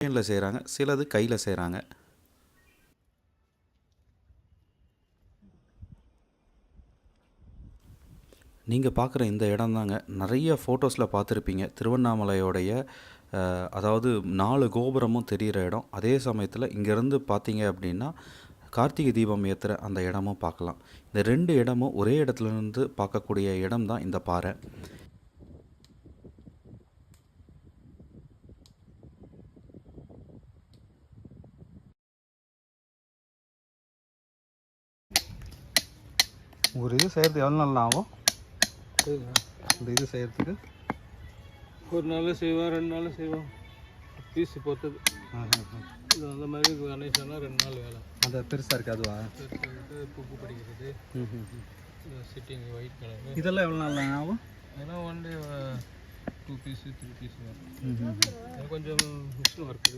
மிஷினில் செய்கிறாங்க, சிலது கையில் செய்கிறாங்க. நீங்கள் பார்க்குற இந்த இடம் தாங்க நிறைய ஃபோட்டோஸில் பார்த்துருப்பீங்க. திருவண்ணாமலையோடைய அதாவது 4 கோபுரமும் தெரிகிற இடம். அதே சமயத்தில் இங்கேருந்து பார்த்தீங்க அப்படின்னா கார்த்திகை தீபம் ஏற்றுற அந்த இடமும் பார்க்கலாம். இந்த 2 இடமும் ஒரே இடத்துலேருந்து பார்க்கக்கூடிய இடம் தான் இந்த பாறை. ஒரு இது செய்கிறதுக்கு எவ்வளோ நாள் ஆகும்? இந்த இது செய்கிறதுக்கு ஒரு நாள் செய்வோம், 2 நாள் செய்வோம், பீஸு பொறுத்தது. இது அந்த மாதிரி கணேசனா 2 நாள் வேலை. அந்த பெருசாக இருக்குது அதுவா? பூப்பு படிக்கிறது, சிட்டிங் ஒயிட் கலர், இதெல்லாம் எவ்வளோ நாள் ஆகும்? அதெல்லாம் 1 டே 2 பீஸு 3 பீஸு வரும். கொஞ்சம் மிஷின் ஒர்க்கு.